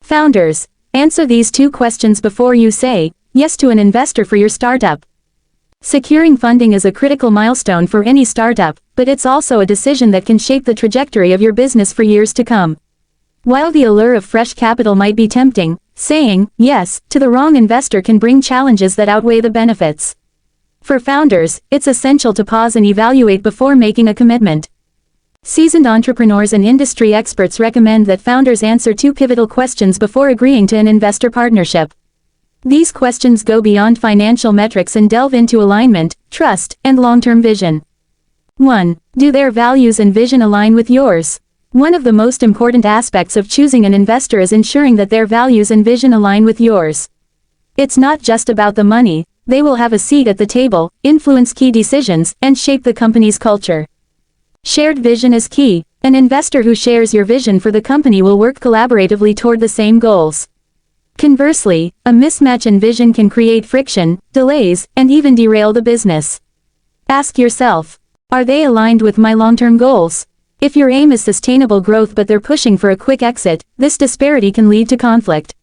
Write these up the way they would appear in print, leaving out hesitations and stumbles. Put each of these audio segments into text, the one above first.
Founders, answer these two questions before you say yes to an investor for your startup. Securing funding is a critical milestone for any startup, but it's also a decision that can shape the trajectory of your business for years to come. While the allure of fresh capital might be tempting, saying yes to the wrong investor can bring challenges that outweigh the benefits. For founders, it's essential to pause and evaluate before making a commitment. Seasoned entrepreneurs and industry experts recommend that founders answer two pivotal questions before agreeing to an investor partnership. These questions go beyond financial metrics and delve into alignment, trust, and long-term vision. 1. Do their values and vision align with yours? One of the most important aspects of choosing an investor is ensuring that their values and vision align with yours. It's not just about the money, they will have a seat at the table, influence key decisions, and shape the company's culture. Shared vision is key. An investor who shares your vision for the company will work collaboratively toward the same goals. Conversely, a mismatch in vision can create friction, delays, and even derail the business. Ask yourself, are they aligned with my long-term goals? If your aim is sustainable growth but they're pushing for a quick exit, this disparity can lead to conflict.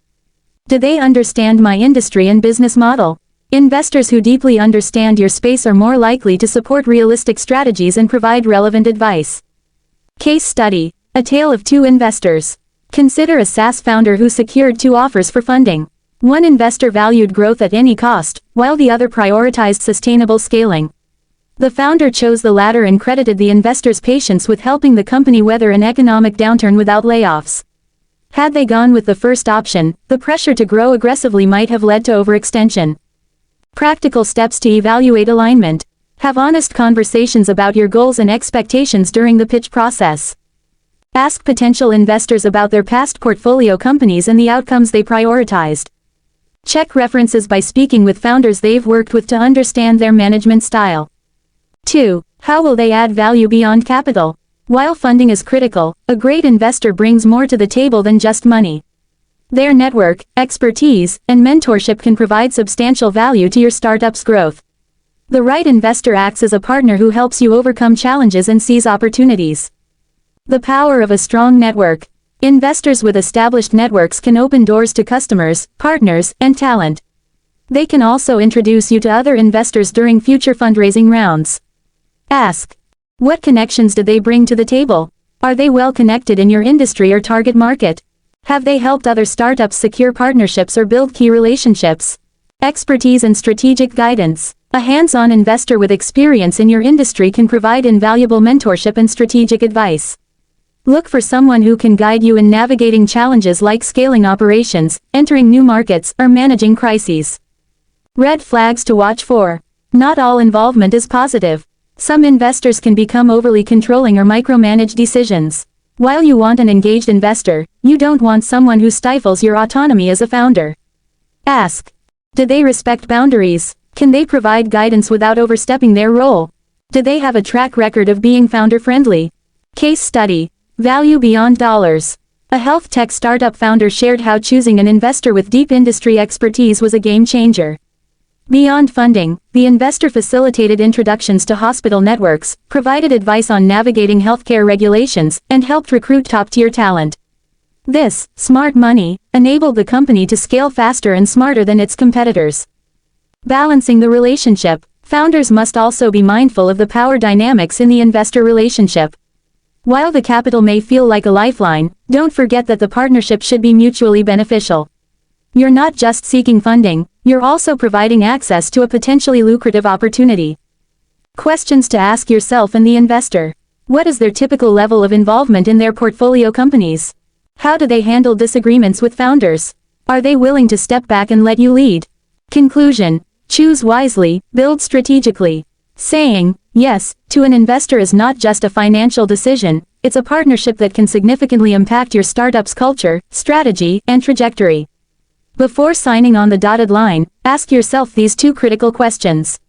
Do they understand my industry and business model? Investors who deeply understand your space are more likely to support realistic strategies and provide relevant advice. Case study: a tale of two investors. Consider a SaaS founder who secured two offers for funding. One investor valued growth at any cost, while the other prioritized sustainable scaling. The founder chose the latter and credited the investor's patience with helping the company weather an economic downturn without layoffs. Had they gone with the first option, the pressure to grow aggressively might have led to overextension. Practical steps to evaluate alignment. Have honest conversations about your goals and expectations during the pitch process. Ask potential investors about their past portfolio companies and the outcomes they prioritized. Check references by speaking with founders they've worked with to understand their management style. 2. How will they add value beyond capital? While funding is critical, a great investor brings more to the table than just money. Their network, expertise, and mentorship can provide substantial value to your startup's growth. The right investor acts as a partner who helps you overcome challenges and seize opportunities. The power of a strong network. Investors with established networks can open doors to customers, partners, and talent. They can also introduce you to other investors during future fundraising rounds. Ask, what connections do they bring to the table? Are they well connected in your industry or target market? Have they helped other startups secure partnerships or build key relationships? Expertise and strategic guidance. A hands-on investor with experience in your industry can provide invaluable mentorship and strategic advice. Look for someone who can guide you in navigating challenges like scaling operations, entering new markets, or managing crises. Red flags to watch for. Not all involvement is positive. Some investors can become overly controlling or micromanage decisions. While you want an engaged investor, you don't want someone who stifles your autonomy as a founder. Ask, do they respect boundaries? Can they provide guidance without overstepping their role? Do they have a track record of being founder-friendly? Case study: value beyond dollars. A health tech startup founder shared how choosing an investor with deep industry expertise was a game changer. Beyond funding, the investor facilitated introductions to hospital networks, provided advice on navigating healthcare regulations, and helped recruit top-tier talent. This smart money enabled the company to scale faster and smarter than its competitors. Balancing the relationship. Founders must also be mindful of the power dynamics in the investor relationship. While the capital may feel like a lifeline, don't forget that the partnership should be mutually beneficial. You're not just seeking funding, you're also providing access to a potentially lucrative opportunity. Questions to ask yourself and the investor. What is their typical level of involvement in their portfolio companies? How do they handle disagreements with founders? Are they willing to step back and let you lead? Conclusion: choose wisely, build strategically. Saying yes to an investor is not just a financial decision, it's a partnership that can significantly impact your startup's culture, strategy, and trajectory. Before signing on the dotted line, ask yourself these two critical questions.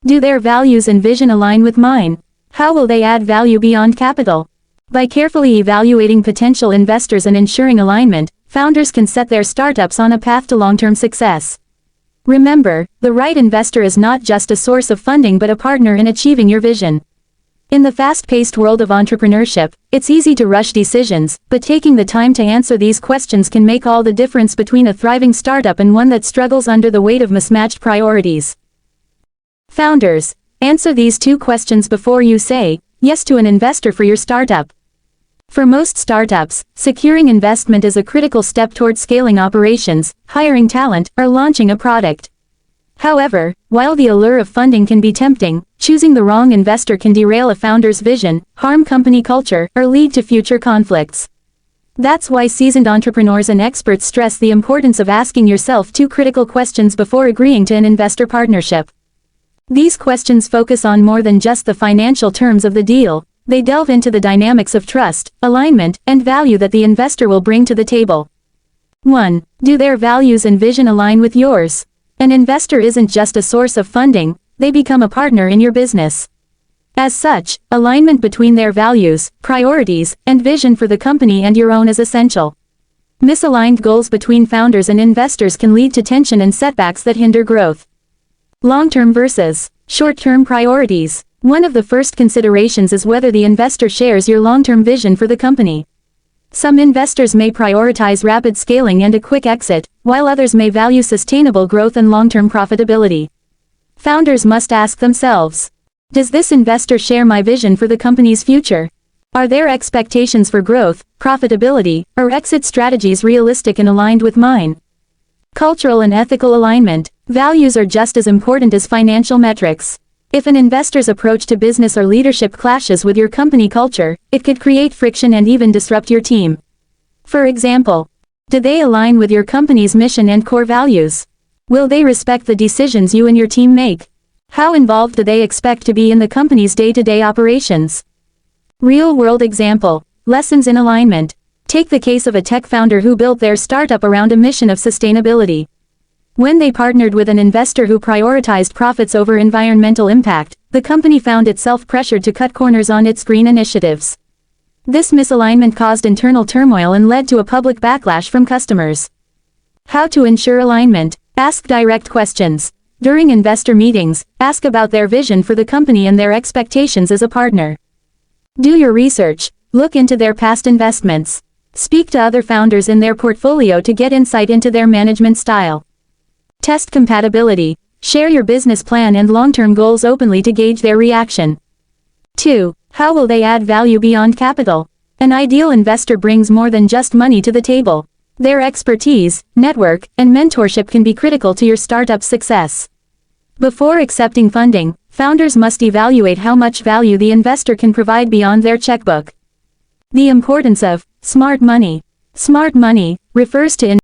Do their values and vision align with mine? How will they add value beyond capital? By carefully evaluating potential investors and ensuring alignment, founders can set their startups on a path to long-term success. Remember, the right investor is not just a source of funding but a partner in achieving your vision. In the fast-paced world of entrepreneurship, it's easy to rush decisions, but taking the time to answer these questions can make all the difference between a thriving startup and one that struggles under the weight of mismatched priorities. Founders, answer these 2 questions before you say yes to an investor for your startup. For most startups, securing investment is a critical step toward scaling operations, hiring talent, or launching a product. However, while the allure of funding can be tempting, choosing the wrong investor can derail a founder's vision, harm company culture, or lead to future conflicts. That's why seasoned entrepreneurs and experts stress the importance of asking yourself 2 critical questions before agreeing to an investor partnership. These questions focus on more than just the financial terms of the deal. They delve into the dynamics of trust, alignment, and value that the investor will bring to the table. 1. Do their values and vision align with yours? An investor isn't just a source of funding, they become a partner in your business. As such, alignment between their values, priorities, and vision for the company and your own is essential. Misaligned goals between founders and investors can lead to tension and setbacks that hinder growth. Long-term versus short-term priorities. One of the first considerations is whether the investor shares your long-term vision for the company. Some investors may prioritize rapid scaling and a quick exit, while others may value sustainable growth and long-term profitability. Founders must ask themselves, does this investor share my vision for the company's future? Are their expectations for growth, profitability, or exit strategies realistic and aligned with mine? Cultural and ethical alignment. Values are just as important as financial metrics. If an investor's approach to business or leadership clashes with your company culture, it could create friction and even disrupt your team. For example, do they align with your company's mission and core values? Will they respect the decisions you and your team make? How involved do they expect to be in the company's day-to-day operations? Real-world example. Lessons in alignment. Take the case of a tech founder who built their startup around a mission of sustainability. When they partnered with an investor who prioritized profits over environmental impact, the company found itself pressured to cut corners on its green initiatives. This misalignment caused internal turmoil and led to a public backlash from customers. How to ensure alignment? Ask direct questions. During investor meetings, ask about their vision for the company and their expectations as a partner. Do your research. Look into their past investments. Speak to other founders in their portfolio to get insight into their management style. Test compatibility. Share your business plan and long-term goals openly to gauge their reaction. 2. How will they add value beyond capital? An ideal investor brings more than just money to the table. Their expertise, network, and mentorship can be critical to your startup's success. Before accepting funding, founders must evaluate how much value the investor can provide beyond their checkbook. The importance of smart money. Smart money refers to